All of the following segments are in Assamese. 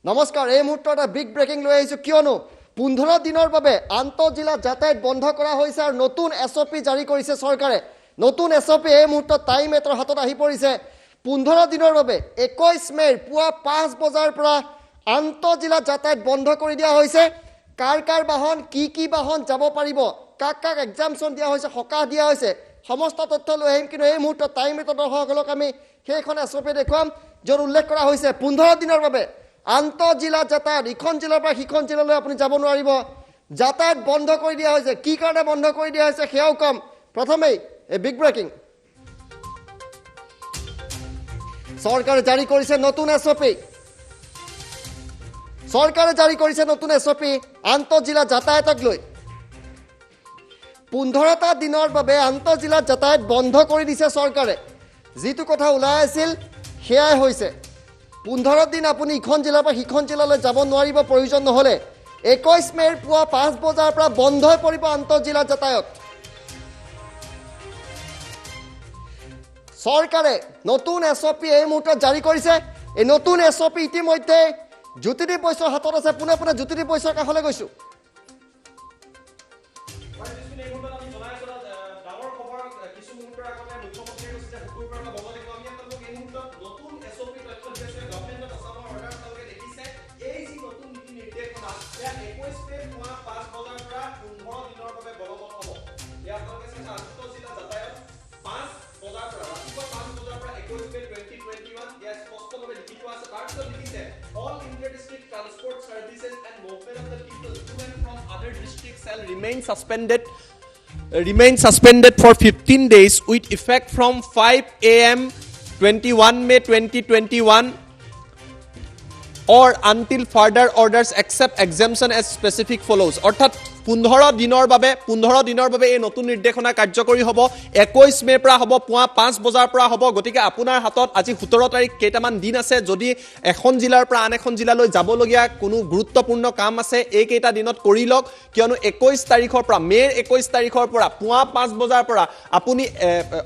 নমস্কাৰ এই মুহূৰ্তত এটা বিগ ব্ৰেকিং লৈ আহিছো কিয়নো 15 দিনৰ বাবে আন্তঃজিলা যাতায়াত বন্ধ কৰা হৈছে আৰু নতুন এছঅপি জাৰি কৰিছে চৰকাৰে নতুন এছঅপি এই মুহূৰ্তত টাইম এটাৰ হাতত আহি পৰিছে 15 দিনৰ বাবে 21 মেৰ পুৱা 5 বজাৰ পৰা আন্তঃজিলা যাতায়াত বন্ধ কৰি দিয়া হৈছে কাৰ বাহন কি বাহন যাব পাৰিব কাক এক্সামশন দিয়া হৈছে হকা দিয়া হৈছে সমস্ত তথ্য লৈ আহিম কিন্তু এই মুহূৰ্তত টাইম এটাৰ দৰ্শকসকলক আমি সেইখন এছঅপি দেখুৱাম য'ত উল্লেখ কৰা হৈছে 15 দিনৰ বাবে আন্তঃজিলা যাতায়াত ইখন জিলাৰ পৰা সিখন জিলালৈ আপুনি যাব নোৱাৰিব যাতায়াত বন্ধ কৰি দিয়া হৈছে কি কাৰণে বন্ধ কৰি দিয়া হৈছে সেয়াও কম প্ৰথমেই এই বিগ ব্ৰেকিং চৰকাৰে জাৰি কৰিছে নতুন এছঅপি আন্তঃজিলা যাতায়াতক লৈ 15টা দিনৰ বাবে আন্তঃজিলা যাতায়াত বন্ধ কৰি দিছে চৰকাৰে যিটো কথা ওলাই আছিল সেয়াই হৈছে 15 দিন আপুনি ইখন জিলাৰ পৰা সিখন জিলালৈ যাব নোৱাৰিব প্ৰয়োজন নহলে 21 মেৰ পুৱা 5 বজাৰ পৰা বন্ধ হৈ পৰিব আন্তঃজিলা যাতায়াত চৰকাৰে নতুন এছঅপি এই মুহূৰ্তত জাৰি কৰিছে এই নতুন এছঅপি ইতিমধ্যে জ্যোতিদীপ বৈশ্যৰ হাতত আছে পুনে জ্যোতিদীপ বৈশ্যৰ কাষলৈ গৈছো remain suspended for 15 days with effect from 5 a.m. 21 May 2021 or until further orders except exemption as specific follows অর্থাৎ 15 দিনৰ বাবে এই নতুন নিৰ্দেশনা কাৰ্যকৰী হ'ব 21 মে পৰা হ'ব পুৱা 5 বজাৰ পৰা হ'ব গতিকে আপোনাৰ হাতত আজি 17 তাৰিখ কেইটামান দিন আছে যদি এখন জিলাৰ পৰা আন এখন জিলালৈ যাবলগীয়া কোনো গুৰুত্বপূৰ্ণ কাম আছে এই কেইটা দিনত কৰি লওক কিয়নো 21 তাৰিখৰ পৰা মেৰ 21 তাৰিখৰ পৰা পুৱা 5 বজাৰ পৰা আপুনি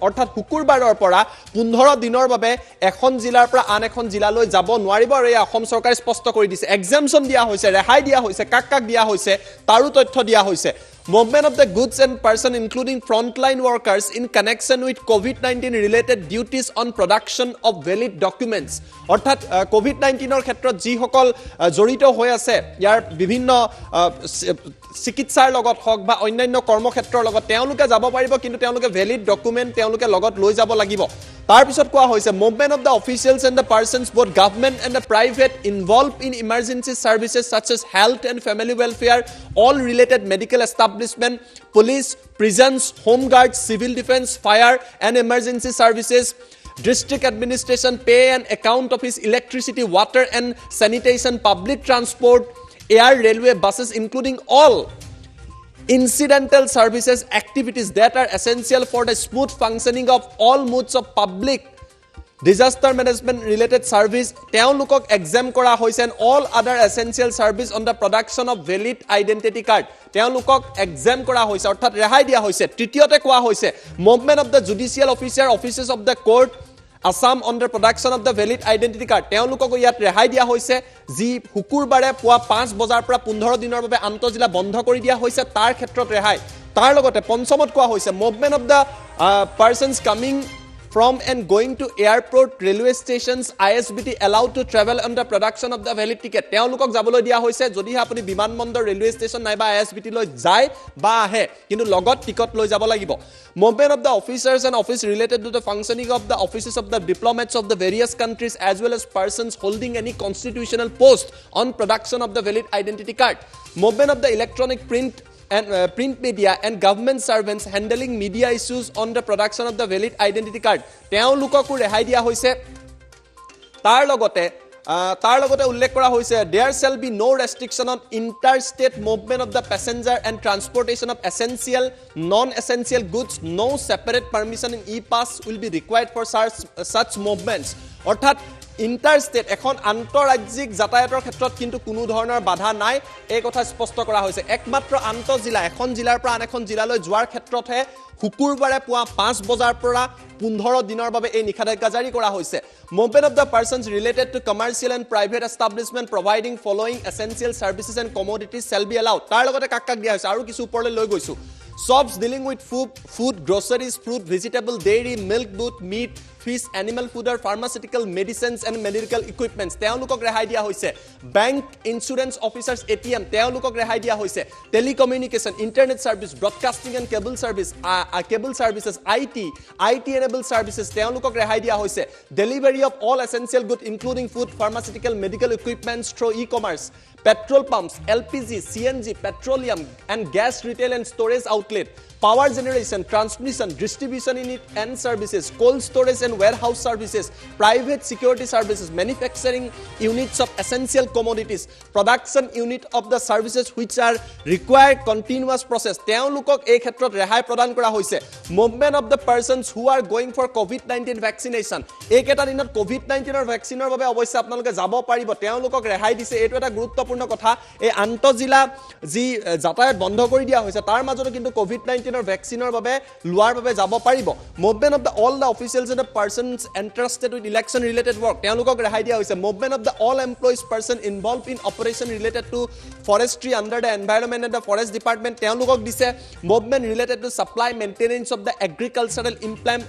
অৰ্থাৎ শুকুৰবাৰৰ পৰা 15 দিনৰ বাবে এখন জিলাৰ পৰা আন এখন জিলালৈ যাব নোৱাৰিব আৰু এই অসম চৰকাৰে স্পষ্ট কৰি দিছে এক্সামশন দিয়া হৈছে ৰেহাই দিয়া হৈছে কাক দিয়া হৈছে তাৰো তথ্য দিয়া হৈছে movement of the goods and person including frontline workers in connection with COVID-19 related duties on production of valid documents অৰ্থাৎ COVID-19 ৰ ক্ষেত্ৰত যি সকল জড়িত হৈ আছে ইয়াৰ বিভিন্ন চিকিৎসাৰ লগত হক বা অন্যান্য কৰ্মক্ষেত্ৰৰ লগত তেওঁলোকে যাব পাৰিব কিন্তু তেওঁলোকে ভ্যালিড ডকুমেন্ট তেওঁলোকে লগত লৈ যাব লাগিব তাৰ পিছত কোৱা হৈছে movement of the officials and the persons both government and the private involved in emergency services such as health and family welfare all related medical establishment police prisons home guards civil defense fire and emergency services district administration pay and account office electricity water and sanitation public transport air railway buses including all incidental services activities that are essential for the smooth functioning of all modes of public disaster management related service তেওঁলোকক exempt কৰা হৈছে and all other essential service on the production of valid identity card তেওঁলোকক exempt কৰা হৈছে অৰ্থাৎ ৰেহাই দিয়া হৈছে তৃতীয়তে কোৱা হৈছে movement of the judicial officer offices of the court Assam on the production of the valid identity card তেওঁলোকক ইয়াত ৰেহাই দিয়া হৈছে যি শুকুৰবাৰে পুৱা 5 বজাৰ পৰা 15 দিনৰ বাবে আন্তঃজিলা বন্ধ কৰি দিয়া হৈছে তাৰ ক্ষেত্ৰত ৰেহাই তাৰ লগতে পঞ্চমত কোৱা হৈছে movement of the persons coming from and going to airport railway stations ISBT allowed to travel on the production of the valid ticket তেওঁলোকক যাবলৈ দিয়া হৈছে যদি আপুনি বিমানবন্দৰ ৰেলৱে ষ্টেচন নাইবা ISBT লৈ যায় বা আহে কিন্তু লগত টিকট লৈ যাব লাগিব movement of the officers and office related to the functioning of the offices of the diplomats of the various countries as well as persons holding any constitutional post on production of the valid identity card movement of the electronic print and print media and government servants handling media issues on the production of the valid identity card তেওঁলোককো ৰেহাই দিয়া হৈছে তাৰ লগতে উল্লেখ কৰা হৈছে there shall be no restriction on interstate movement of the passenger and transportation of essential non-essential goods no separate permission in e-pass will be required for such movements অৰ্থাৎ ইণ্টাৰষ্টেট এখন আন্তঃৰাজ্যিক যাতায়াতৰ ক্ষেত্ৰত কিন্তু কোনো ধৰণৰ বাধা নাই এই কথা স্পষ্ট কৰা হৈছে একমাত্ৰ আন্তঃজিলা এখন জিলাৰ পৰা আন এখন জিলালৈ যোৱাৰ ক্ষেত্ৰতহে শুকুৰবাৰে পুৱা 5 বজাৰ পৰা 15 দিনৰ বাবে এই নিষেধাজ্ঞা জাৰি কৰা হৈছে movement of the persons related to commercial and private establishment providing following essential services and commodities shall be allowed তাৰ লগতে কাক দিয়া হৈছে আৰু কিছু ওপৰলৈ লৈ গৈছো shops dealing with food, groceries, fruit, vegetable, dairy, milk, booth, meat, fish, animal food, or pharmaceutical medicines and medical equipments. তেওঁলোকক ৰেহাই দিয়া হৈছে bank, insurance officers, ATM তেওঁলোকক ৰেহাই দিয়া হৈছে telecommunication, internet service, broadcasting and cable services, IT enabled services তেওঁলোকক ৰেহাই দিয়া হৈছে delivery of all essential goods including food, pharmaceutical, medical equipments through e-commerce. Petrol pumps, LPG, CNG, petroleum and gas retail and storage outlet, power generation, transmission, distribution unit and services, cold storage and warehouse services, private security services, manufacturing units of essential commodities, production unit of the services which are required continuous process. তেওঁলোকক এই ক্ষেত্ৰত ৰেহাই প্ৰদান কৰা হৈছে movement of the persons who are going for COVID-19 vaccination এইকেইটা দিনত COVID-19ৰ ভেকচিনৰ বাবে অৱশ্যে আপোনালোকে যাব পাৰিব তেওঁলোকক ৰেহাই দিছে এইটো এটা গুৰুত্বপূৰ্ণ কথা এই আন্তঃজিলা যি যাতায়াত বন্ধ কৰি দিয়া হৈছে তাৰ মাজতো কিন্তু COVID-19ৰ ভেকচিনৰ বাবে লোৱাৰ বাবে যাব পাৰিব movement of all the officials and the persons entrusted with election related work তেওঁলোকক ৰেহাই দিয়া হৈছে movement of all employees person involved in operation related to forestry under the environment and the forest department তেওঁলোকক দিছে movement related to supply maintenance of the agricultural implements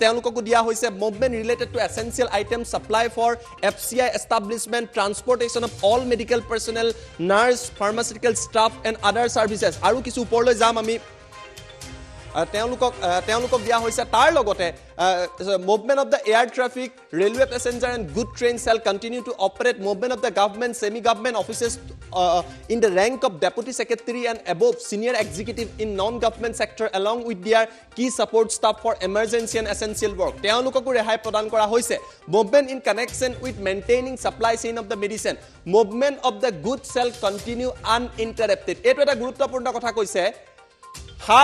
তেওঁলোককো দিয়া হৈছে movement related to essential items supply for FCI establishment transportation of all medical personnel nurse pharmaceutical staff and other services আৰু কিছু ওপৰলৈ যাম আমি তেওঁলোকক দিয়া হৈছে তাৰ লগতে movement of the air traffic railway passenger and good train shall continue to operate movement of the government semi government offices in the rank of deputy secretary and above senior executive in non government sector along with their key support staff for emergency and essential work তেওঁলোককো ৰেহাই প্ৰদান কৰা হৈছে movement in connection with maintaining supply chain of the medicine movement of the goods shall continue uninterrupted এইটো এটা গুৰুত্বপূৰ্ণ কথা কৈছে হা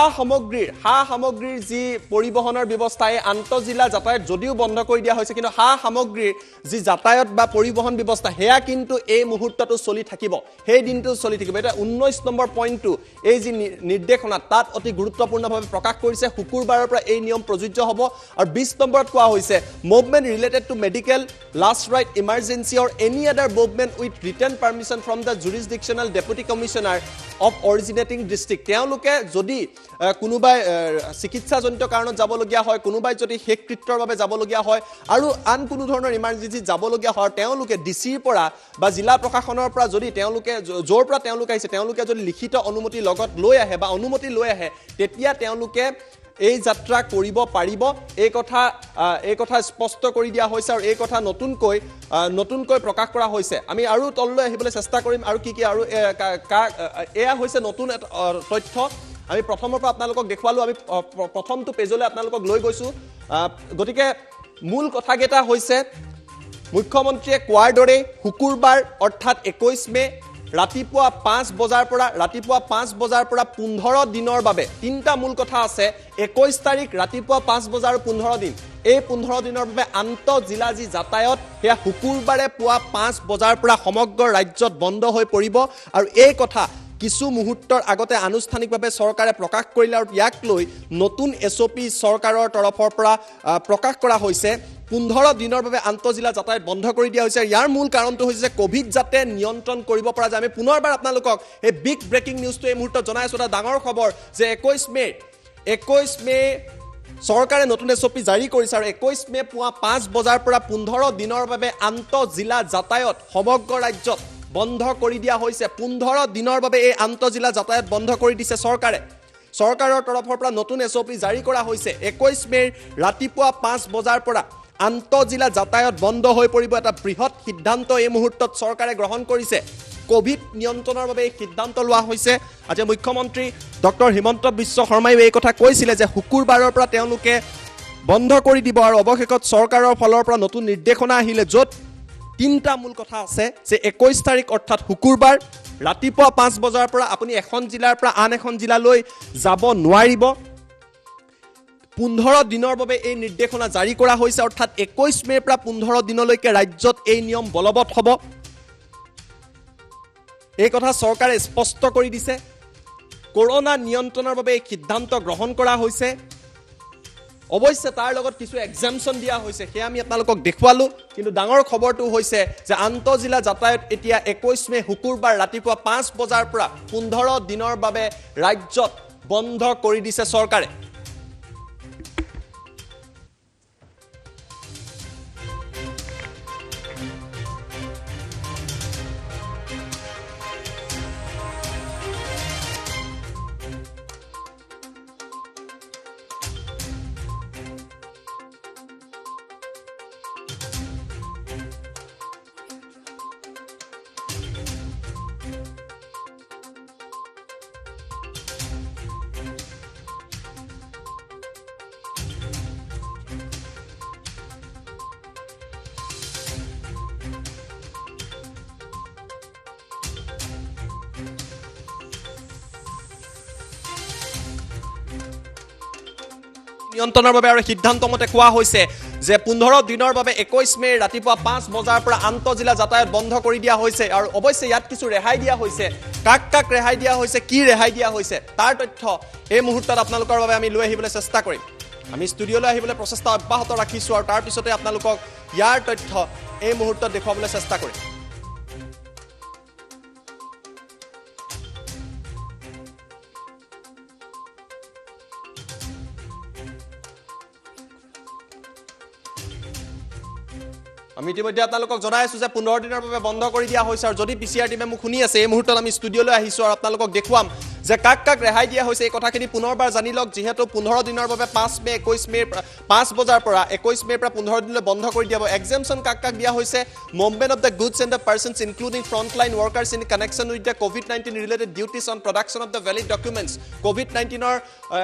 সামগ্ৰীৰ যি পৰিবহনৰ ব্যৱস্থা এই আন্তঃজিলা যাতায়াত যদিও বন্ধ কৰি দিয়া হৈছে কিন্তু হা সামগ্ৰীৰ যি যাতায়াত বা পৰিবহন ব্যৱস্থা হেয়া কিন্তু এই মুহূৰ্তটো চলি থাকিব সেই দিনটো চলি থাকিব এটা 19 নম্বৰ পইণ্টটো এই যি নিৰ্দেশনা তাত অতি গুৰুত্বপূৰ্ণভাৱে প্ৰকাশ কৰিছে শুকুৰবাৰৰ পৰা এই নিয়ম প্ৰযোজ্য হ'ব আৰু 20 নম্বৰত কোৱা হৈছে movement related to medical last rite emergency or any other movement with return permission from the jurisdictional deputy commissioner of originating district তেওঁলোকে যদি কোনোবাই চিকিৎসাজনিত কাৰণত যাবলগীয়া হয় কোনোবাই যদি শেষকৃত্যৰ বাবে যাবলগীয়া হয় আৰু আন কোনো ধৰণৰ ইমাৰ্জেন্সি যাবলগীয়া হয় তেওঁলোকে ডিচিৰ পৰা বা জিলা প্ৰশাসনৰ পৰা যদি তেওঁলোকে জোৰ পৰা তেওঁলোকে আহিছে তেওঁলোকে যদি লিখিত অনুমতি লগত লৈ আহে বা অনুমতি লৈ আহে তেতিয়া তেওঁলোকে এই যাত্ৰা কৰিব পাৰিব এই কথা স্পষ্ট কৰি দিয়া হৈছে আৰু এই কথা নতুনকৈ প্ৰকাশ কৰা হৈছে আমি আৰু তললৈ আহিবলৈ চেষ্টা কৰিম আৰু কি আৰু এয়া হৈছে নতুন তথ্য আমি প্ৰথমৰ পৰা আপোনালোকক দেখুৱালো আমি প্ৰথমটো পেজলৈ আপোনালোকক লৈ গৈছো গতিকে মূল কথাকেইটা হৈছে মুখ্যমন্ত্ৰীয়ে কোৱাৰ দৰে শুকুৰবাৰ অৰ্থাৎ 21 মে ৰাতিপুৱা 5 বজাৰ পৰা 15 দিনৰ বাবে তিনটা মূল কথা আছে 21 তাৰিখ ৰাতিপুৱা 5 বজাৰ 15 দিন এই 15 দিনৰ বাবে আন্তঃজিলা যি যাতায়াত হেয়া শুকুৰবাৰে পুৱা 5 বজাৰ পৰা সমগ্ৰ ৰাজ্যত বন্ধ হৈ পৰিব আৰু এই কথা কিছু মুহূৰ্তৰ আগতে আনুষ্ঠানিকভাৱে চৰকাৰে প্ৰকাশ কৰিলে আৰু ইয়াক লৈ নতুন এছঅপি চৰকাৰৰ তৰফৰ পৰা প্ৰকাশ কৰা হৈছে 15 দিনৰ বাবে আন্তঃজিলা যাতায়াত বন্ধ কৰি দিয়া হৈছে ইয়াৰ মূল কাৰণটো হৈছে কোভিড যাতে নিয়ন্ত্ৰণ কৰিব পৰা যায় আমি পুনৰবাৰ আপোনালোকক এই বিগ ব্ৰেকিং নিউজটো এই মুহূৰ্তত জনাইছো এটা ডাঙৰ খবৰ যে 21 মে চৰকাৰে নতুন এছঅপি জাৰি কৰিছে আৰু 21 মে পুৱা 5 বজাৰ পৰা 15 দিনৰ বাবে আন্তঃজিলা যাতায়াত সমগ্ৰ ৰাজ্যত বন্ধ কৰি দিয়া হৈছে 15 দিনৰ বাবে এই আন্তঃজিলা যাতায়াত বন্ধ কৰি দিছে চৰকাৰৰ তৰফৰ পৰা নতুন এছঅপি জাৰি কৰা হৈছে 21 মে ৰাতিপুৱা 5 বজাৰ পৰা আন্তঃজিলা যাতায়াত বন্ধ হৈ পৰিব এটা বৃহৎ সিদ্ধান্ত এই মুহূৰ্তত চৰকাৰে গ্ৰহণ কৰিছে কোভিড নিয়ন্ত্ৰণৰ বাবে এই সিদ্ধান্ত লোৱা হৈছে আজি মুখ্যমন্ত্ৰী ডক্টৰ হিমন্ত বিশ্ব শৰ্মাই এই কথা কৈছিলে যে শুকুৰবাৰৰ পৰা তেওঁলোকে বন্ধ কৰি দিব আৰু অৱশেষত চৰকাৰৰ ফালৰ পৰা নতুন নিৰ্দেশনা আহিলে য'ত তিনটা মূল কথা আছে যে 21 তাৰিখ অৰ্থাৎ শুকুৰবাৰ ৰাতিপুৱা 5 বজাৰ পৰা আপুনি এখন জিলাৰ পৰা আন এখন জিলালৈ যাব নোৱাৰিব 15 দিনৰ বাবে এই নিৰ্দেশনা জাৰি কৰা হৈছে অৰ্থাৎ 21 মেৰ পৰা 15 দিনলৈকে ৰাজ্যত এই নিয়ম বলবৎ হ'ব এই কথা চৰকাৰে স্পষ্ট কৰি দিছে কৰোনা নিয়ন্ত্ৰণৰ বাবে এই সিদ্ধান্ত গ্ৰহণ কৰা হৈছে অৱশ্যে তাৰ লগত কিছু এক্সামপশন দিয়া হৈছে হে আমি আপোনালোকক দেখুৱালো কিন্তু ডাঙৰ খবৰটো হৈছে যে আন্তঃজিলা যাতায়াত এতিয়া 21 মে শুকুৰবাৰ ৰাতিপুৱা 5 বজাৰ পৰা 15 দিনৰ বাবে ৰাজ্যত বন্ধ কৰি দিছে চৰকাৰে নিয়ন্ত্ৰণৰ বাবে আৰু সিদ্ধান্ত মতে কোৱা হৈছে যে 15 দিনৰ বাবে 21 মে ৰাতিপুৱা 5 বজাৰ পৰা আন্তঃজিলা যাতায়াত বন্ধ কৰি দিয়া হৈছে আৰু অৱশ্যে ইয়াত কিছু ৰেহাই দিয়া হৈছে কাক ৰেহাই দিয়া হৈছে কি ৰেহাই দিয়া হৈছে তাৰ তথ্য এই মুহূৰ্তত আপোনালোকৰ বাবে আমি লৈ আহিবলৈ চেষ্টা কৰিম আমি ষ্টুডিঅলৈ আহিবলৈ প্ৰচেষ্টা অব্যাহত ৰাখিছো আৰু তাৰ পিছতে আপোনালোকক ইয়াৰ তথ্য এই মুহূৰ্তত দেখুৱাবলৈ চেষ্টা কৰিম আমি ইতিমধ্যে আপোনালোকক জনাই আছো যে 15 দিনৰ বাবে বন্ধ কৰি দিয়া হৈছে আৰু যদি পিচিআৰ টিমে মোক শুনি আছে এই মুহূৰ্তত আমি ষ্টুডিঅলৈ আহিছো আৰু আপোনালোকক দেখুৱাম যে কাক ৰেহাই দিয়া হৈছে এই কথাখিনি পুনৰবাৰ জানি লওক যেহেতু 15 দিনৰ বাবে 5 মে 21 মে 5 বজাৰ পৰা 21 মে পৰা 15 দিনলৈ বন্ধ কৰি দিয়া হ'ব এক্সামপশন কাক দিয়া হৈছে movement of the goods and the persons including frontline workers in connection with the কোভিড-19 related duties on production of the valid documents কোভিড-19ৰ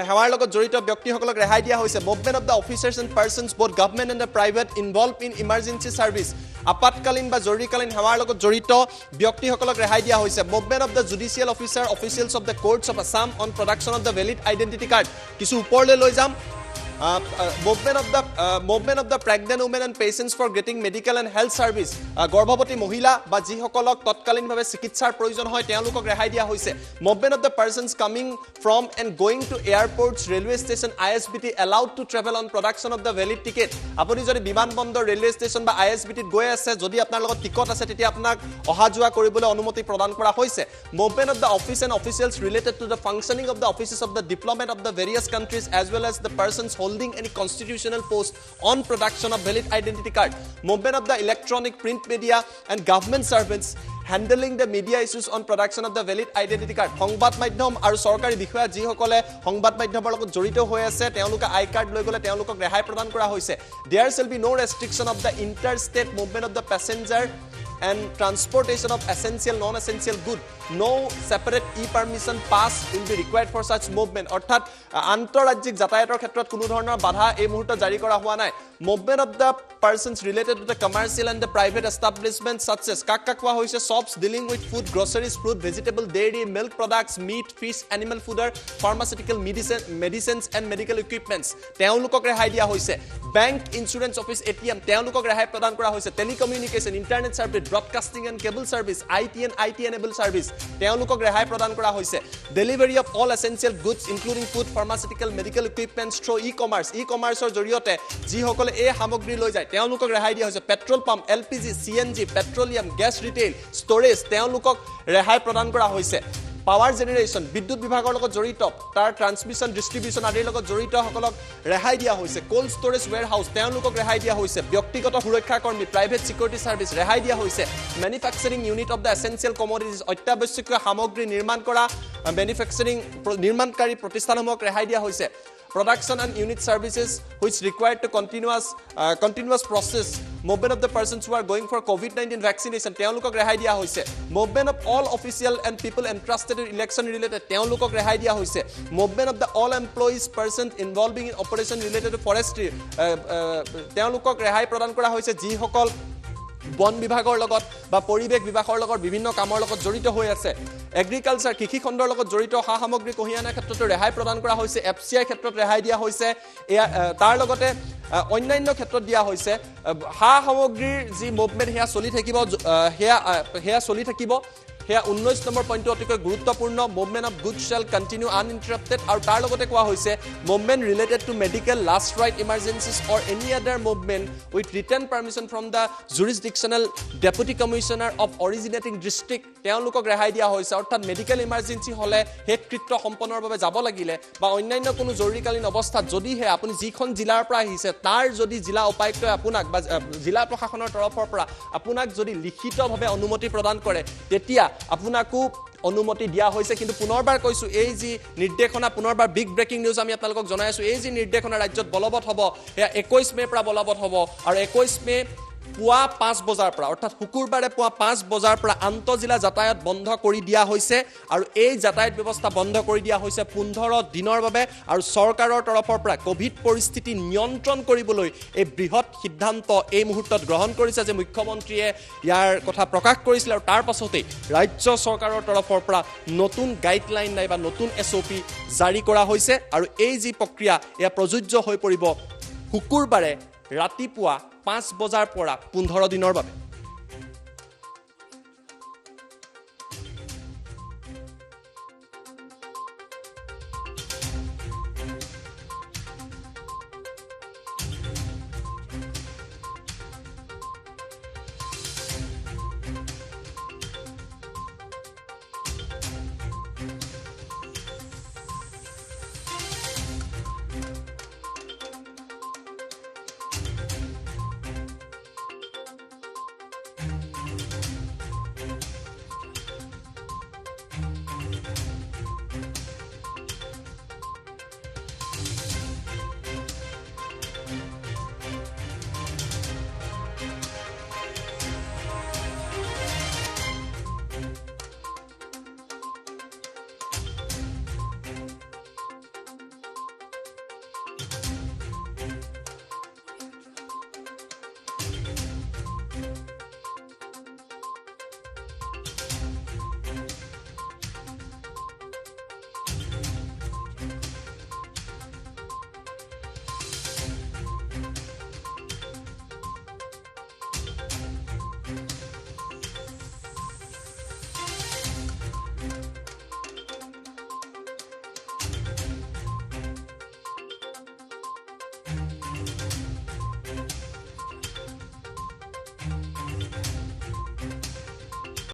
সেৱাৰ লগত জড়িত ব্যক্তিসকলক ৰেহাই দিয়া হৈছে movement of the officers and persons both government and the private involve in emergency service আপাতকালীন বা জৰুৰীকালীন সেৱাৰ লগত জড়িত ব্যক্তিসকলক ৰেহাই দিয়া হৈছে movement of the judicial officer officials of the courts of Assam on production of the valid identity card কিছু ওপৰলৈ লৈ যাম movement of the pregnant women and patients for getting medical and health service গৰ্ভৱতী মহিলা বা যিসকলক তৎকালীনভাৱে চিকিৎসাৰ প্ৰয়োজন হয় তেওঁলোকক ৰেহাই দিয়া হৈছে movement of the persons coming from and going to airports railway station ISBT allowed to travel on production of the valid ticket আপুনি যদি বিমানবন্দৰ ৰেলৱে ষ্টেচন বা ISBT গৈ আছে যদি আপোনাৰ লগত টিকট আছে তেতিয়া আপোনাক অহা যোৱা কৰিবলৈ অনুমতি প্ৰদান কৰা হৈছে movement of the office and officials related to the functioning of the offices of the diplomat of the various countries as well as the persons holding any constitutional post on production of valid identity card movement of the electronic print media and government servants handling the media issues on production of the valid identity card সংবাদ মাধ্যম আৰু চৰকাৰী বিষয়া যিসকলে সংবাদ মাধ্যমৰ লগত জড়িত হৈ আছে তেওঁলোকে আই কাৰ্ড লৈ গলে তেওঁলোকক ৰেহাই প্ৰদান কৰা হৈছে there shall be no restriction of the interstate movement of the passenger and transportation of essential non-essential good no separate e-permission pass will be required for such movement অৰ্থাৎ আন্তঃৰাজ্যিক যাতায়াতৰ ক্ষেত্ৰত কোনো ধৰণৰ বাধা এই মুহূৰ্তত জাৰি কৰা হোৱা নাই movement of the persons related to the commercial and the private establishments such as কাক কোৱা হৈছে shops dealing with food groceries fruit vegetable dairy milk products meat fish animal fodder pharmaceutical medicines and medical equipments তেওঁলোকক ৰেহাই দিয়া হৈছে bank insurance office ATM তেওঁলোকক ৰেহাই প্ৰদান কৰা হৈছে telecommunication internet service broadcasting and cable service IT enabled service তেওঁলোকক ৰেহাই প্ৰদান কৰা হৈছে delivery of all essential goods including food pharmaceutical medical equipments through e-commerceৰ জৰিয়তে যিসকলে এই সামগ্ৰী লৈ যায় তেওঁলোকক ৰেহাই দিয়া হৈছে petrol pump LPG CNG petroleum gas retail storage তেওঁলোকক ৰেহাই প্ৰদান কৰা হৈছে পাৱাৰ জেনেৰেশ্যন বিদ্যুৎ বিভাগৰ লগত জড়িত তাৰ ট্ৰান্সমিশ্যন ডিস্ট্ৰিবিউশ্যন আদিৰ লগত জড়িত সকলক ৰেহাই দিয়া হৈছে কোল্ড ষ্টৰেজ ওয়্যাৰহাউস তেওঁলোকক ৰেহাই দিয়া হৈছে ব্যক্তিগত সুৰক্ষা কৰ্মী প্ৰাইভেট সিকিউৰিটি সাৰ্ভিস ৰেহাই দিয়া হৈছে manufacturing unit of the essential commodities অত্যাৱশ্যকীয় সামগ্ৰী নিৰ্মাণ কৰা ম্যানুফ্যাকচাৰিং নিৰ্মাণকাৰী প্ৰতিষ্ঠানসমূহক ৰেহাই দিয়া হৈছে production and unit services which required to continuous process movement of the persons who are going for COVID-19 vaccination তেওঁলোকক ৰেহাই দিয়া হৈছে movement of all official and people entrusted in election related তেওঁলোকক ৰেহাই দিয়া হৈছে movement of the all employees persons involving in operation related to forestry তেওঁলোকক ৰেহাই প্ৰদান কৰা হৈছে যিসকল বন বিভাগৰ লগত বা পৰিৱেশ বিভাগৰ লগত বিভিন্ন কামৰ লগত জড়িত হৈ আছে এগ্ৰিকালচাৰ কৃষি খণ্ডৰ লগত জড়িত সা সামগ্ৰী কঢ়িয়ানাৰ ক্ষেত্ৰতো ৰেহাই প্ৰদান কৰা হৈছে FCI ক্ষেত্ৰত ৰেহাই দিয়া হৈছে তাৰ লগতে অন্যান্য ক্ষেত্ৰত দিয়া হৈছে সা সামগ্ৰীৰ যি মুভমেণ্ট হেয়া চলি থাকিব হেয়া চলি থাকিব হেয়া 19 নম্বৰ পইণ্টটো অতিকৈ গুৰুত্বপূৰ্ণ movement of goods shall continue uninterrupted আৰু তাৰ লগতে কোৱা হৈছে movement related to medical last rite emergencies or any other movement with written permission from the jurisdictional deputy commissioner of originating district তেওঁলোকক ৰেহাই দিয়া হৈছে অৰ্থাৎ মেডিকেল ইমাৰ্জেঞ্চি হ'লে শেষকৃত্য সম্পন্নৰ বাবে যাব লাগিলে বা অন্যান্য কোনো জৰুৰীকালীন অৱস্থাত যদিহে আপুনি যিখন জিলাৰ পৰা আহিছে তাৰ যদি জিলা উপায়ুক্তই আপোনাক বা জিলা প্ৰশাসনৰ তৰফৰ পৰা আপোনাক যদি লিখিতভাৱে অনুমতি প্ৰদান কৰে তেতিয়া আপোনাকো অনুমতি দিয়া হৈছে কিন্তু পুনৰবাৰ কৈছো এই যি নিৰ্দেশনা পুনৰবাৰ বিগ ব্ৰেকিং নিউজ আমি আপোনালোকক জনাই আছো এই যি নিৰ্দেশনা ৰাজ্যত বলবৎ হ'ব এয়া 21 মে পৰা বলবৎ হ'ব আৰু 21 মে পুৱা 5 বজাৰ পৰা অৰ্থাৎ শুকুৰবাৰে পুৱা 5 বজাৰ পৰা আন্তঃজিলা যাতায়াত বন্ধ কৰি দিয়া হৈছে আৰু এই যাতায়াত ব্যৱস্থা বন্ধ কৰি দিয়া হৈছে 15 দিনৰ বাবে আৰু চৰকাৰৰ তৰফৰ পৰা কোভিড পৰিস্থিতি নিয়ন্ত্ৰণ কৰিবলৈ এই বৃহৎ সিদ্ধান্ত এই মুহূৰ্তত গ্ৰহণ কৰিছে যে মুখ্যমন্ত্ৰীয়ে ইয়াৰ কথা প্ৰকাশ কৰিছিল আৰু তাৰ পাছতেই ৰাজ্য চৰকাৰৰ তৰফৰ পৰা নতুন গাইডলাইন নাইবা নতুন SOP জাৰি কৰা হৈছে আৰু এই যি প্ৰক্ৰিয়া এয়া প্ৰযোজ্য হৈ পৰিব শুকুৰবাৰে ৰাতিপুৱা 5 বজাৰ পৰা 15 দিনৰ বাবে